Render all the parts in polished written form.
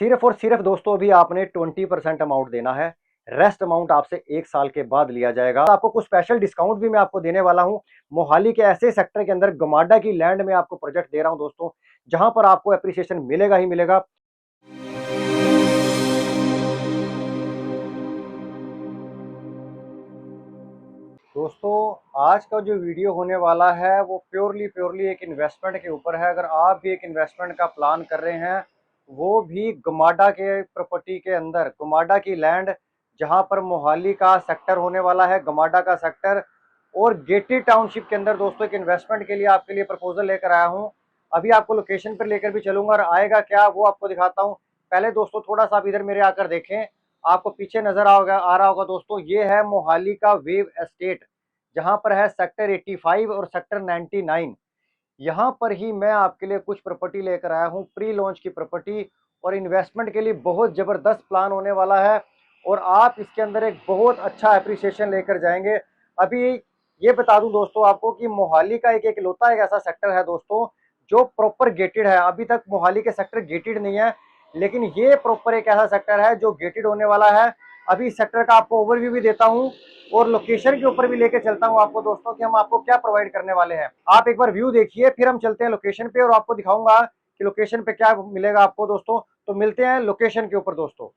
सिर्फ और सिर्फ दोस्तों अभी आपने 20% अमाउंट देना है। रेस्ट अमाउंट आपसे 1 साल के बाद लिया जाएगा। आपको कुछ स्पेशल डिस्काउंट भी मैं आपको देने वाला हूं। मोहाली के ऐसे सेक्टर के अंदर गमाडा की लैंड में आपको प्रोजेक्ट दे रहा हूं दोस्तों, जहां पर आपको एप्रिसिएशन मिलेगा ही मिलेगा। दोस्तों आज का जो वीडियो होने वाला है वो प्योरली एक इन्वेस्टमेंट के ऊपर है। अगर आप भी एक इन्वेस्टमेंट का प्लान कर रहे हैं, वो भी गमाडा के प्रॉपर्टी के अंदर, गमाडा की लैंड, जहां पर मोहाली का सेक्टर होने वाला है, गमाडा का सेक्टर और गेटेड टाउनशिप के अंदर दोस्तों एक इन्वेस्टमेंट के लिए आपके लिए प्रपोजल लेकर आया हूं। अभी आपको लोकेशन पर लेकर भी चलूंगा और आएगा क्या वो आपको दिखाता हूं। पहले दोस्तों थोड़ा सा आप इधर मेरे आकर देखें, आपको पीछे नजर आ रहा होगा दोस्तों, ये है मोहाली का वेव एस्टेट, जहां पर है सेक्टर 85 और सेक्टर 99। यहाँ पर ही मैं आपके लिए कुछ प्रॉपर्टी लेकर आया हूँ, प्री लॉन्च की प्रॉपर्टी, और इन्वेस्टमेंट के लिए बहुत ज़बरदस्त प्लान होने वाला है और आप इसके अंदर एक बहुत अच्छा एप्रिसिएशन लेकर जाएंगे। अभी ये बता दूं दोस्तों आपको कि मोहाली का एक इकलौता एक ऐसा सेक्टर है दोस्तों जो प्रॉपर गेटेड है। अभी तक मोहाली के सेक्टर गेटेड नहीं है, लेकिन ये प्रॉपर एक ऐसा सेक्टर है जो गेटेड होने वाला है। अभी इस सेक्टर का आपको ओवरव्यू भी देता हूँ और लोकेशन के ऊपर भी लेके चलता हूँ आपको दोस्तों कि हम आपको क्या प्रोवाइड करने वाले हैं। आप एक बार व्यू देखिए, फिर हम चलते हैं लोकेशन पे और आपको दिखाऊंगा कि लोकेशन पे क्या मिलेगा आपको दोस्तों। तो मिलते हैं लोकेशन के ऊपर दोस्तों।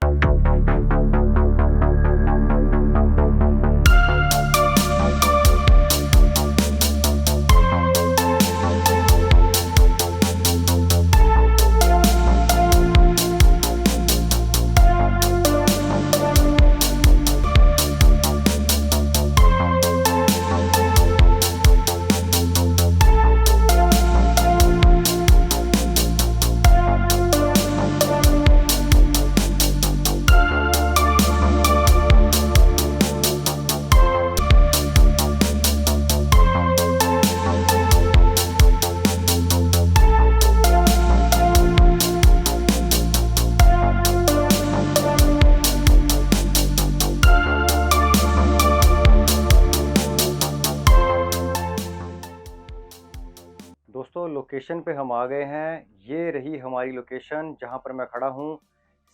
दोस्तों लोकेशन पे हम आ गए हैं। ये रही हमारी लोकेशन जहां पर मैं खड़ा हूं,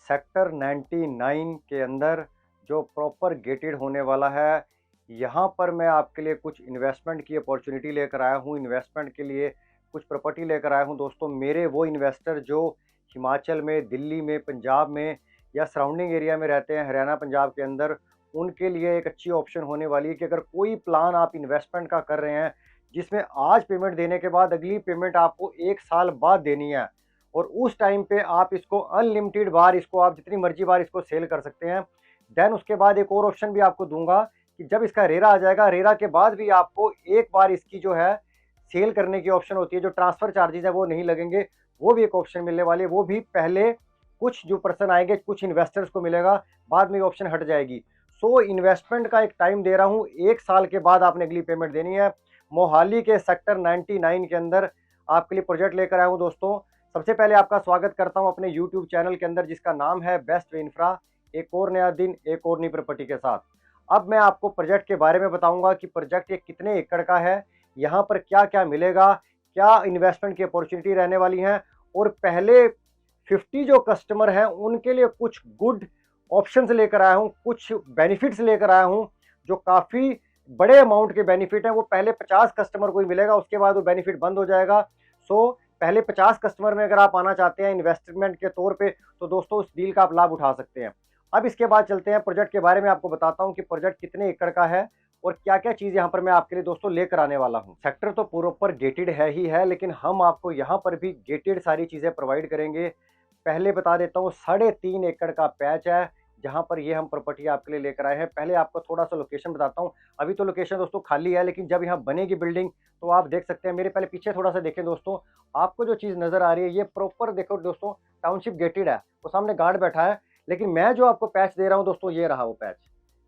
सेक्टर 99 के अंदर, जो प्रॉपर गेटेड होने वाला है। यहाँ पर मैं आपके लिए कुछ इन्वेस्टमेंट की अपॉर्चुनिटी लेकर आया हूँ, इन्वेस्टमेंट के लिए कुछ प्रॉपर्टी लेकर आया हूँ दोस्तों। मेरे वो इन्वेस्टर जो हिमाचल में, दिल्ली में, पंजाब में या सराउंडिंग एरिया में रहते हैं, हरियाणा पंजाब के अंदर, उनके लिए एक अच्छी ऑप्शन होने वाली है कि अगर कोई प्लान आप इन्वेस्टमेंट का कर रहे हैं जिसमें आज पेमेंट देने के बाद अगली पेमेंट आपको 1 साल बाद देनी है, और उस टाइम पे आप इसको अनलिमिटेड बार, इसको आप जितनी मर्जी बार इसको सेल कर सकते हैं। देन उसके बाद एक और ऑप्शन भी आपको दूंगा कि जब इसका रेरा आ जाएगा, रेरा के बाद भी आपको एक बार इसकी जो है सेल करने की ऑप्शन होती है, जो ट्रांसफ़र चार्जेज है वो नहीं लगेंगे, वो भी एक ऑप्शन मिलने वाली है। वो भी पहले कुछ जो पर्सन आएंगे, कुछ इन्वेस्टर्स को मिलेगा, बाद में ऑप्शन हट जाएगी। सो इन्वेस्टमेंट का एक टाइम दे रहा हूँ, 1 साल के बाद आपने अगली पेमेंट देनी है। मोहाली के सेक्टर 99 के अंदर आपके लिए प्रोजेक्ट लेकर आया हूँ दोस्तों। सबसे पहले आपका स्वागत करता हूँ अपने यूट्यूब चैनल के अंदर, जिसका नाम है बेस्ट वे इंफ्रा। एक और नया दिन, एक और नई प्रॉपर्टी के साथ। अब मैं आपको प्रोजेक्ट के बारे में बताऊंगा कि प्रोजेक्ट ये कितने एकड़ का है, यहाँ पर क्या क्या मिलेगा, क्या इन्वेस्टमेंट की अपॉर्चुनिटी रहने वाली है, और पहले 50 जो कस्टमर हैं उनके लिए कुछ गुड ऑप्शंस लेकर आया हूँ, कुछ बेनिफिट्स लेकर आया हूँ जो काफ़ी बड़े अमाउंट के बेनिफिट हैं। वो पहले 50 कस्टमर को ही मिलेगा, उसके बाद वो बेनिफिट बंद हो जाएगा। सो पहले 50 कस्टमर में अगर आप आना चाहते हैं इन्वेस्टमेंट के तौर पे, तो दोस्तों उस डील का आप लाभ उठा सकते हैं। अब इसके बाद चलते हैं प्रोजेक्ट के बारे में, आपको बताता हूँ कि प्रोजेक्ट कितने एकड़ का है और क्या क्या चीज़ यहाँ पर मैं आपके लिए दोस्तों लेकर आने वाला हूँ। सेक्टर तो प्रॉपर गेटेड है ही है, लेकिन हम आपको यहाँ पर भी गेटेड सारी चीज़ें प्रोवाइड करेंगे। पहले बता देता हूँ, 3.5 एकड़ का पैच है जहाँ पर ये हम प्रॉपर्टी आपके लिए लेकर आए हैं। पहले आपको थोड़ा सा लोकेशन बताता हूँ। अभी तो लोकेशन दोस्तों खाली है, लेकिन जब यहाँ बनेगी बिल्डिंग तो आप देख सकते हैं। मेरे पहले पीछे थोड़ा सा देखें दोस्तों, आपको जो चीज़ नज़र आ रही है ये प्रॉपर देखो दोस्तों, टाउनशिप गेटेड है। वो सामने गार्ड बैठा है, लेकिन मैं जो आपको पैच दे रहा हूँ दोस्तों, ये रहा वो पैच।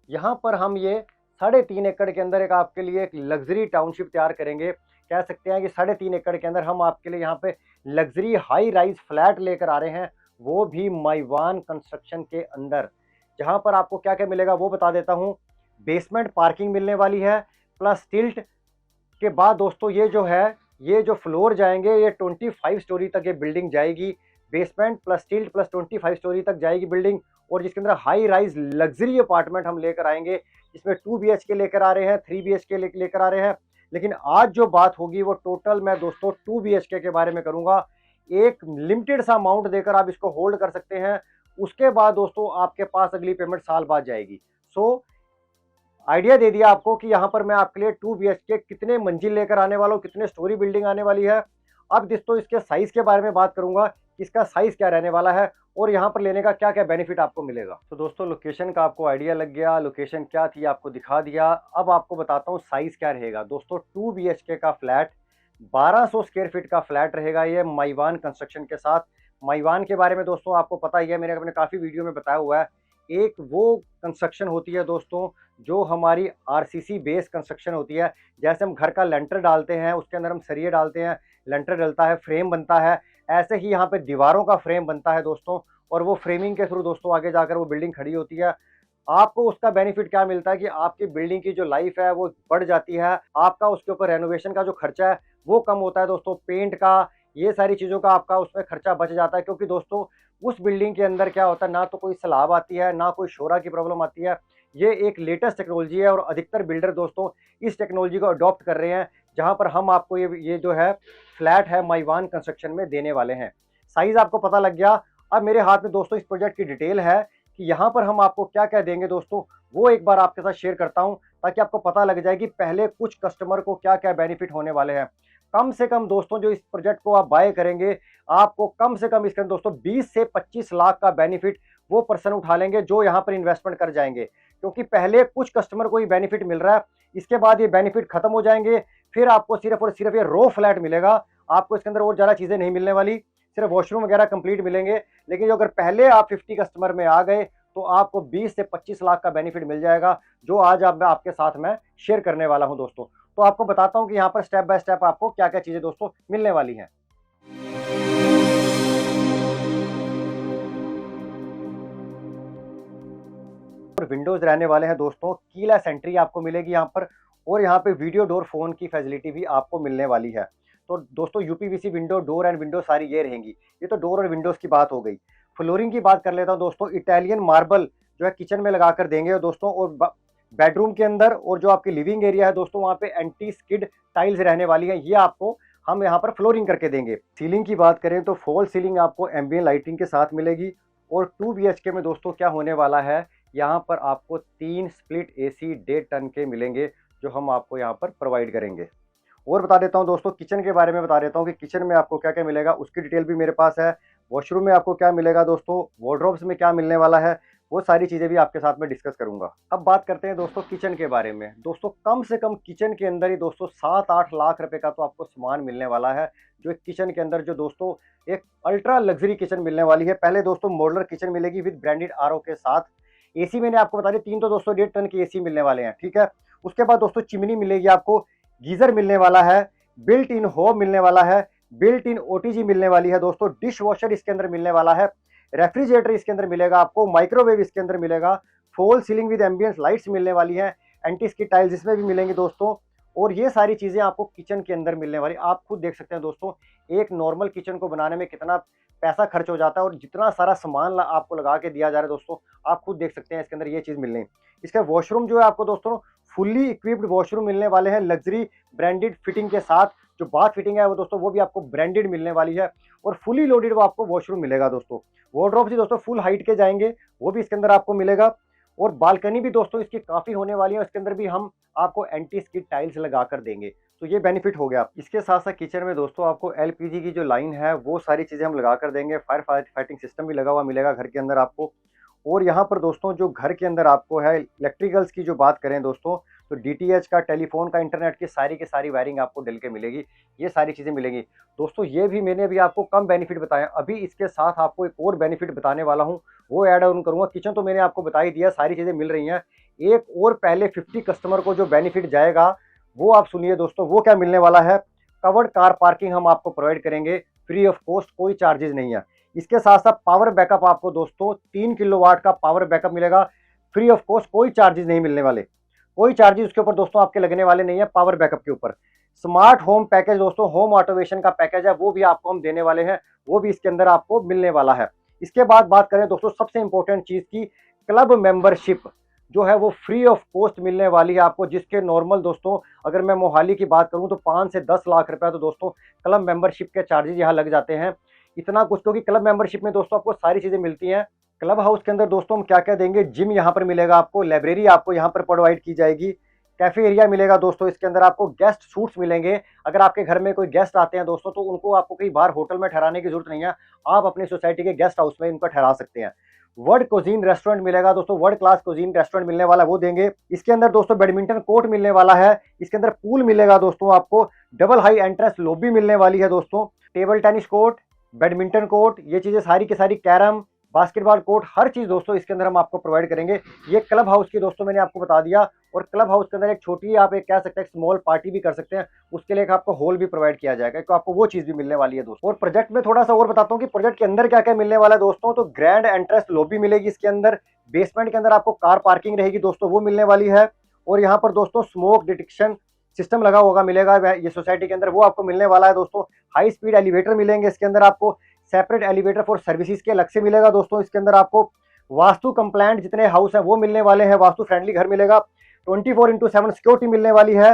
यहाँ पर हम ये 3.5 एकड़ के अंदर एक आपके लिए एक लग्जरी टाउनशिप तैयार करेंगे। कह सकते हैं कि 3.5 एकड़ के अंदर हम आपके लिए यहाँ पे लग्जरी हाई राइज फ्लैट लेकर आ रहे हैं, वो भी माइवान कंस्ट्रक्शन के अंदर। जहां पर आपको क्या क्या मिलेगा वो बता देता हूं। बेसमेंट पार्किंग मिलने वाली है, प्लस टिल्ट के बाद दोस्तों ये जो है, ये जो फ्लोर जाएंगे, ये 25 स्टोरी तक ये बिल्डिंग जाएगी। Basement plus tilt plus 25 story तक जाएगी बिल्डिंग, और जिसके अंदर हाई राइज लग्जरी अपार्टमेंट हम लेकर आएंगे, जिसमें 2 BHK लेकर आ रहे हैं, 3 BHK लेकर आ रहे हैं। लेकिन आज जो बात होगी वो टोटल मैं दोस्तों 2 BHK के बारे में करूंगा। एक लिमिटेड सा अमाउंट देकर आप इसको होल्ड कर सकते हैं, उसके बाद दोस्तों आपके पास अगली पेमेंट साल बाद जाएगी। सो आइडिया दे दिया आपको कि यहाँ पर मैं आपके लिए 2 BHK कितने मंजिल लेकर आने वाला हूँ, कितने स्टोरी बिल्डिंग आने वाली है। अब दोस्तों इसके साइज के बारे में बात करूंगा कि इसका साइज क्या रहने वाला है और यहाँ पर लेने का क्या क्या बेनिफिट आपको मिलेगा। तो दोस्तों लोकेशन का आपको आइडिया लग गया, लोकेशन क्या थी आपको दिखा दिया। अब आपको बताता हूँ साइज क्या रहेगा। दोस्तों 2 BHK का फ्लैट 1200 स्क्वायर फीट का फ्लैट रहेगा ये, माईवान कंस्ट्रक्शन के साथ। माईवान के बारे में दोस्तों आपको पता ही है, मैंने अपने काफ़ी वीडियो में बताया हुआ है। एक वो कंस्ट्रक्शन होती है दोस्तों जो हमारी आरसीसी बेस कंस्ट्रक्शन होती है। जैसे हम घर का लेंटर डालते हैं, उसके अंदर हम सरिये डालते हैं, लेंटर डलता है, फ्रेम बनता है, ऐसे ही यहाँ पे दीवारों का फ्रेम बनता है दोस्तों। और वो फ्रेमिंग के थ्रू दोस्तों आगे जाकर वो बिल्डिंग खड़ी होती है। आपको उसका बेनिफिट क्या मिलता है कि आपकी बिल्डिंग की जो लाइफ है वो बढ़ जाती है, आपका उसके ऊपर रेनोवेशन का जो खर्चा है वो कम होता है दोस्तों, पेंट का, ये सारी चीज़ों का आपका उसमें खर्चा बच जाता है। क्योंकि दोस्तों उस बिल्डिंग के अंदर क्या होता है, ना तो कोई सलाब आती है, ना कोई शोरा की प्रॉब्लम आती है। ये एक लेटेस्ट टेक्नोलॉजी है और अधिकतर बिल्डर दोस्तों इस टेक्नोलॉजी को अडॉप्ट कर रहे हैं, जहां पर हम आपको ये जो है फ्लैट है माईवान कंस्ट्रक्शन में देने वाले हैं। साइज आपको पता लग गया। अब मेरे हाथ में दोस्तों इस प्रोजेक्ट की डिटेल है कि यहाँ पर हम आपको क्या क्या देंगे दोस्तों, वो एक बार आपके साथ शेयर करता हूँ ताकि आपको पता लग जाए कि पहले कुछ कस्टमर को क्या क्या बेनिफिट होने वाले हैं। कम से कम दोस्तों जो इस प्रोजेक्ट को आप बाय करेंगे, आपको कम से कम इसके अंदर दोस्तों 20 से 25 लाख का बेनिफिट वो पर्सन उठा लेंगे जो यहाँ पर इन्वेस्टमेंट कर जाएंगे। क्योंकि पहले कुछ कस्टमर को ये बेनिफिट मिल रहा है, इसके बाद ये बेनिफिट खत्म हो जाएंगे, फिर आपको सिर्फ और सिर्फ ये रो फ्लैट मिलेगा। आपको इसके अंदर और ज़्यादा चीज़ें नहीं मिलने वाली, सिर्फ वॉशरूम वगैरह कंप्लीट मिलेंगे। लेकिन जो अगर पहले आप 50 कस्टमर में आ गए तो आपको 20 से 25 लाख का बेनिफिट मिल जाएगा, जो आज मैं आपके साथ में शेयर करने वाला हूं दोस्तों। तो आपको बताता हूं कि यहाँ पर स्टेप बाय स्टेप आपको क्या क्या चीज़ें दोस्तों मिलने वाली हैं। विंडोज रहने वाले हैं दोस्तों, कीलेस एंट्री आपको मिलेगी यहाँ पर, और यहाँ पे वीडियो डोर फोन की फैसिलिटी भी आपको मिलने वाली है। तो दोस्तों UPVC window, door and window सारी ये रहेंगी। ये तो डोर और विंडोज की बात हो गई। फ्लोरिंग की बात कर लेता हूँ दोस्तों, इटालियन मार्बल जो है किचन में लगा कर देंगे दोस्तों, और बेडरूम के अंदर और जो आपकी लिविंग एरिया है दोस्तों वहाँ पे एंटी स्किड टाइल्स रहने वाली है, ये आपको हम यहाँ पर फ्लोरिंग करके देंगे। सीलिंग की बात करें तो फॉल सीलिंग आपको एम्बिएंट लाइटिंग के साथ मिलेगी। और 2 BHK में दोस्तों क्या होने वाला है, यहाँ पर आपको 3 स्प्लिट AC 1.5 टन के मिलेंगे जो हम आपको यहाँ पर प्रोवाइड करेंगे। और बता देता हूँ दोस्तों किचन के बारे में बता देता हूँ कि किचन में आपको क्या क्या मिलेगा, उसकी डिटेल भी मेरे पास है। वॉशरूम में आपको क्या मिलेगा दोस्तों, वार्डरोब्स में क्या मिलने वाला है, वो सारी चीज़ें भी आपके साथ में डिस्कस करूंगा। अब बात करते हैं दोस्तों किचन के बारे में। दोस्तों कम से कम किचन के अंदर ही दोस्तों 7-8 लाख रुपए का तो आपको सामान मिलने वाला है, जो एक किचन के अंदर जो दोस्तों एक अल्ट्रा लग्जरी किचन मिलने वाली है। पहले दोस्तों मॉडलर किचन मिलेगी विद ब्रांडेड RO के साथ। AC मैंने आपको बता दिया 3 तो दोस्तों 1.5 टन के AC मिलने वाले हैं, ठीक है। उसके बाद दोस्तों चिमनी मिलेगी आपको, गीजर मिलने वाला है, बिल्ट इन होब मिलने वाला है, बिल्ट इन OTG मिलने वाली है दोस्तों, डिश वॉशर इसके अंदर मिलने वाला है, रेफ्रिजरेटर इसके अंदर मिलेगा आपको, माइक्रोवेव इसके अंदर मिलेगा, fall ceiling with ambience lights मिलने वाली है, एंटी स्किड टाइल्स इसमें भी मिलेंगी दोस्तों। और ये सारी चीज़ें आपको किचन के अंदर मिलने वाली। आप खुद देख सकते हैं दोस्तों एक नॉर्मल किचन को बनाने में कितना पैसा खर्च हो जाता है और जितना सारा सामान आपको लगा के दिया जा रहा है दोस्तों, आप खुद देख सकते हैं इसके अंदर ये चीज़ मिलनी। इसका वॉशरूम जो है आपको दोस्तों फुल्ली इक्विप्ड वॉशरूम मिलने वाले हैं, लग्जरी ब्रांडेड फिटिंग के साथ। जो बाथ फिटिंग है वो दोस्तों वो भी आपको ब्रांडेड मिलने वाली है, और फुली लोडेड वो आपको वॉशरूम मिलेगा दोस्तों। वार्डरोब भी दोस्तों फुल हाइट के जाएंगे, वो भी इसके अंदर आपको मिलेगा। और बालकनी भी दोस्तों इसकी काफ़ी होने वाली है, इसके अंदर भी हम आपको एंटी स्किड टाइल्स लगा कर देंगे, तो ये बेनिफिट हो गया। इसके साथ साथ किचन में दोस्तों आपको LPG की जो लाइन है वो सारी चीज़ें हम लगा कर देंगे। फायर फाइटिंग सिस्टम भी लगा हुआ मिलेगा घर के अंदर आपको। और यहाँ पर दोस्तों जो घर के अंदर आपको है इलेक्ट्रिकल्स की जो बात करें दोस्तों, तो DTH का, टेलीफोन का, इंटरनेट की सारी वायरिंग आपको डल के मिलेगी, ये सारी चीज़ें मिलेंगी दोस्तों। ये भी मैंने अभी आपको कम बेनिफिट बताया, अभी इसके साथ आपको एक और बेनिफिट बताने वाला हूँ, वो ऐड ऑन करूँगा। किचन तो मैंने आपको बता ही दिया, सारी चीज़ें मिल रही हैं। एक और पहले 50 कस्टमर को जो बेनिफिट जाएगा वो आप सुनिए दोस्तों, वो क्या मिलने वाला है। कवर्ड कार पार्किंग हम आपको प्रोवाइड करेंगे फ्री ऑफ कॉस्ट, कोई चार्जेस नहीं है। इसके साथ साथ पावर बैकअप आपको दोस्तों 3 किलोवाट का पावर बैकअप मिलेगा फ्री ऑफ कॉस्ट, कोई चार्जेस नहीं मिलने वाले, कोई चार्जेस उसके ऊपर दोस्तों आपके लगने वाले नहीं है पावर बैकअप के ऊपर। स्मार्ट होम पैकेज दोस्तों, होम ऑटोमेशन का पैकेज है, वो भी आपको हम देने वाले हैं, वो भी इसके अंदर आपको मिलने वाला है। इसके बाद बात करें दोस्तों सबसे इंपॉर्टेंट चीज की, क्लब मेंबरशिप जो है वो फ्री ऑफ कॉस्ट मिलने वाली है आपको, जिसके नॉर्मल दोस्तों अगर मैं मोहाली की बात करूं तो 5 से 10 लाख रुपया तो दोस्तों क्लब मेंबरशिप के चार्जेस यहाँ लग जाते हैं। इतना कुछ, क्योंकि क्लब मेंबरशिप में दोस्तों आपको सारी चीजें मिलती हैं। क्लब हाउस के अंदर दोस्तों हम क्या क्या देंगे, जिम यहाँ पर मिलेगा आपको, लाइब्रेरी आपको यहाँ पर प्रोवाइड की जाएगी, कैफे एरिया मिलेगा दोस्तों, इसके अंदर आपको गेस्ट सूट्स मिलेंगे। अगर आपके घर में कोई गेस्ट आते हैं दोस्तों तो उनको आपको कहीं बाहर होटल में ठहराने की जरूरत नहीं है, आप अपनी सोसाइटी के गेस्ट हाउस में इनको ठहरा सकते हैं। वर्ल्ड कुजीन रेस्टोरेंट मिलेगा दोस्तों, वर्ल्ड क्लास कुजीन रेस्टोरेंट मिलने वाला, वो देंगे। इसके अंदर दोस्तों बैडमिंटन कोर्ट मिलने वाला है, इसके अंदर पूल मिलेगा दोस्तों आपको, डबल हाई एंट्रेंस लॉबी मिलने वाली है दोस्तों, table tennis court, badminton court, ये चीजें सारी की सारी, कैरम, बास्केटबॉल कोर्ट, हर चीज दोस्तों इसके अंदर हम आपको प्रोवाइड करेंगे। ये क्लब हाउस की दोस्तों मैंने आपको बता दिया। और क्लब हाउस के अंदर एक छोटी, आप एक कह सकते हैं स्मॉल पार्टी भी कर सकते हैं, उसके लिए आपको हॉल भी प्रोवाइड किया जाएगा, तो आपको वो चीज भी मिलने वाली है दोस्तों। और प्रोजेक्ट में थोड़ा सा और बताता हूँ कि प्रोजेक्ट के अंदर क्या क्या मिलने वाला है दोस्तों। तो ग्रैंड एंट्रेंस लॉबी मिलेगी इसके अंदर, बेसमेंट के अंदर आपको कार पार्किंग रहेगी दोस्तों, वो मिलने वाली है। और यहाँ पर दोस्तों स्मोक डिटेक्शन सिस्टम लगा होगा, मिलेगा ये सोसाइटी के अंदर, वो आपको मिलने वाला है दोस्तों। हाई स्पीड एलिवेटर मिलेंगे इसके अंदर आपको, सेपरेट एलिवेटर फॉर सर्विसेज के अलग से मिलेगा दोस्तों। इसके अंदर आपको वास्तु कंप्लायंट जितने हाउस हैं वो मिलने वाले हैं, वास्तु फ्रेंडली घर मिलेगा, 24/7 सिक्योरिटी मिलने वाली है,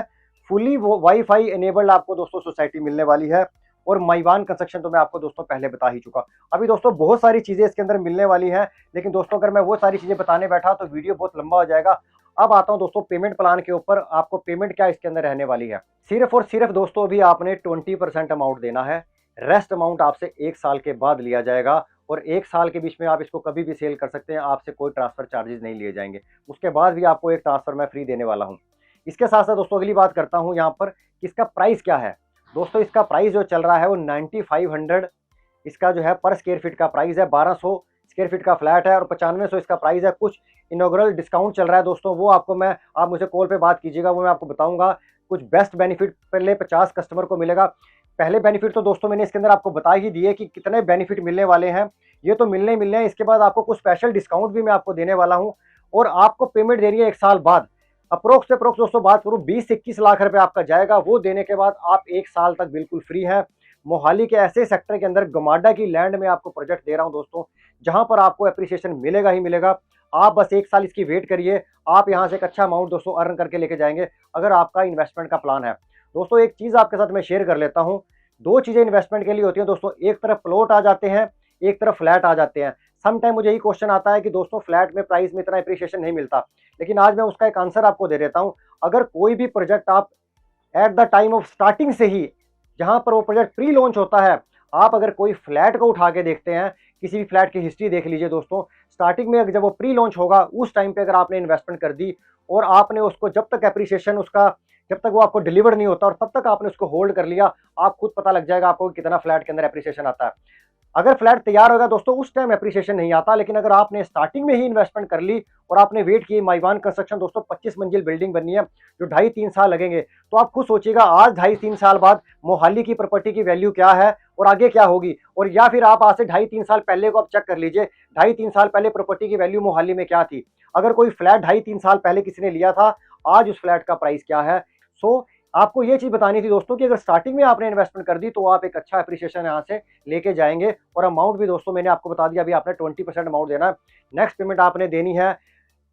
फुली वाईफाई एनेबल्ड आपको दोस्तों सोसाइटी मिलने वाली है। और माइवान कंस्ट्रक्शन तो मैं आपको दोस्तों पहले बता ही चुका। अभी दोस्तों बहुत सारी चीजें इसके अंदर मिलने वाली हैं, लेकिन दोस्तों अगर मैं वो सारी चीजें बताने बैठा तो वीडियो बहुत लंबा हो जाएगा। अब आता हूं दोस्तों पेमेंट प्लान के ऊपर। आपको पेमेंट क्या इसके अंदर रहने वाली है, सिर्फ और सिर्फ दोस्तों अभी आपने 20% अमाउंट देना है, रेस्ट अमाउंट आपसे 1 साल के बाद लिया जाएगा। और 1 साल के बीच में आप इसको कभी भी सेल कर सकते हैं, आपसे कोई ट्रांसफर चार्जेस नहीं लिए जाएंगे। उसके बाद भी आपको एक ट्रांसफर मैं फ्री देने वाला हूं। इसके साथ साथ दोस्तों अगली बात करता हूं यहाँ पर कि इसका प्राइस क्या है। दोस्तों इसका प्राइस जो चल रहा है वो 9500 इसका जो है पर स्क्वायर फीट का प्राइस है, 1200 स्क्वायर फीट का फ्लैट है और 9500 इसका प्राइस है। कुछ इनॉग्रल डिस्काउंट चल रहा है दोस्तों, वो आपको मैं, आप मुझे कॉल पे बात कीजिएगा, वो मैं आपको बताऊंगा। कुछ बेस्ट बेनिफिट पहले 50 कस्टमर को मिलेगा। पहले बेनिफिट तो दोस्तों मैंने इसके अंदर आपको बता ही दिए कि कितने बेनिफिट मिलने वाले हैं, ये तो मिलने हैं। इसके बाद आपको कुछ स्पेशल डिस्काउंट भी मैं आपको देने वाला हूं। और आपको पेमेंट देनी है 1 साल बाद, अप्रोक्स दोस्तों बात करूं 20 से 21 लाख रुपए आपका जाएगा। वो देने के बाद आप 1 साल तक बिल्कुल फ्री है। मोहाली के ऐसे सेक्टर के अंदर गमाडा की लैंड में आपको प्रोजेक्ट दे रहा हूं दोस्तों, जहां पर आपको एप्रिसिएशन मिलेगा ही मिलेगा। आप बस 1 साल इसकी वेट करिए, आप यहां से एक अच्छा अमाउंट दोस्तों अर्न करके लेके जाएंगे, अगर आपका इन्वेस्टमेंट का प्लान है। दोस्तों एक चीज आपके साथ मैं शेयर कर लेता हूं, 2 चीजें इन्वेस्टमेंट के लिए होती हैं दोस्तों, एक तरफ प्लॉट आ जाते हैं, एक तरफ फ्लैट आ जाते हैं। सम टाइम मुझे यही क्वेश्चन आता है कि दोस्तों फ्लैट में प्राइस में इतना एप्रिसिएशन नहीं मिलता, लेकिन आज मैं उसका एक आंसर आपको दे देता हूं। अगर कोई भी प्रोजेक्ट आप at the time of starting से ही, जहां पर वो प्रोजेक्ट प्री लॉन्च होता है, आप अगर कोई फ्लैट को उठा के देखते हैं, किसी भी फ्लैट की हिस्ट्री देख लीजिए दोस्तों, स्टार्टिंग में जब वो प्री लॉन्च होगा उस टाइम पे अगर आपने इन्वेस्टमेंट कर दी और आपने उसको जब तक एप्रिसिएशन उसका, जब तक वो आपको डिलीवर नहीं होता और तब तक आपने उसको होल्ड कर लिया, आप खुद पता लग जाएगा आपको कितना फ्लैट के अंदर एप्रिसिएशन आता है। अगर फ्लैट तैयार होगा दोस्तों उस टाइम एप्रिसिएशन नहीं आता, लेकिन अगर आपने स्टार्टिंग में ही इन्वेस्टमेंट कर ली और आपने वेट की, माइवान कंस्ट्रक्शन दोस्तों 25 मंजिल बिल्डिंग बननी है जो 2.5-3 साल लगेंगे, तो आप खुद सोचिएगा आज 2.5-3 साल बाद मोहाली की प्रॉपर्टी की वैल्यू क्या है और आगे क्या होगी। और या फिर आप आज से 2.5-3 साल पहले को आप चेक कर लीजिए, 2.5-3 साल पहले प्रॉपर्टी की वैल्यू मोहाली में क्या थी, अगर कोई फ्लैट 2.5-3 साल पहले किसी ने लिया था, आज उस फ्लैट का प्राइस क्या है। सो आपको ये चीज बतानी थी दोस्तों कि अगर स्टार्टिंग में आपने इन्वेस्टमेंट कर दी तो आप एक अच्छा एप्रिसिएशन यहाँ से लेके जाएंगे। और अमाउंट भी दोस्तों मैंने आपको बता दिया, अभी आपने 20% अमाउंट देना है, नेक्स्ट पेमेंट आपने देनी है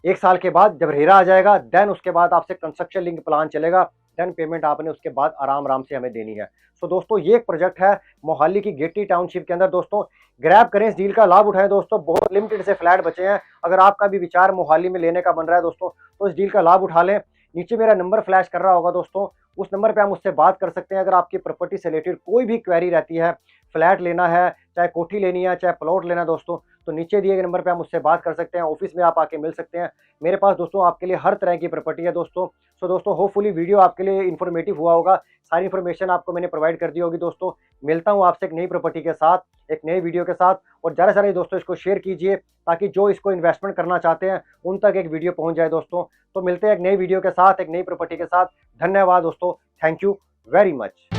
1 साल के बाद, जब रेरा आ जाएगा, देन उसके बाद आपसे कंस्ट्रक्शन लिंक प्लान चलेगा, देन पेमेंट आपने उसके बाद आराम आराम से हमें देनी है। सो दोस्तों ये एक प्रोजेक्ट है मोहाली की गेटी टाउनशिप के अंदर, दोस्तों ग्रैब करें, इस डील का लाभ उठाएं दोस्तों, बहुत लिमिटेड से फ्लैट बचे हैं। अगर आपका भी विचार मोहाली में लेने का बन रहा है दोस्तों तो इस डील का लाभ उठा लें। नीचे मेरा नंबर फ्लैश कर रहा होगा दोस्तों, उस नंबर पे आप मुझसे बात कर सकते हैं। अगर आपकी प्रॉपर्टी से रिलेटेड कोई भी क्वेरी रहती है, फ्लैट लेना है, चाहे कोठी लेनी है, चाहे प्लॉट लेना है दोस्तों, तो नीचे दिए गए नंबर पे आप मुझसे बात कर सकते हैं, ऑफिस में आप आके मिल सकते हैं। मेरे पास दोस्तों आपके लिए हर तरह की प्रॉपर्टी है दोस्तों। सो दोस्तों होपफुली वीडियो आपके लिए इन्फॉर्मेटिव हुआ होगा, सारी इन्फॉर्मेशन आपको मैंने प्रोवाइड कर दी होगी दोस्तों। मिलता हूँ आपसे एक नई प्रॉपर्टी के साथ, एक नई वीडियो के साथ, और ज़्यादा से ज़्यादा दोस्तों इसको शेयर कीजिए ताकि जो इसको इन्वेस्टमेंट करना चाहते हैं उन तक एक वीडियो पहुंच जाए दोस्तों। तो मिलते हैं एक नई वीडियो के साथ, एक नई प्रॉपर्टी के साथ। धन्यवाद दोस्तों, थैंक यू वेरी मच।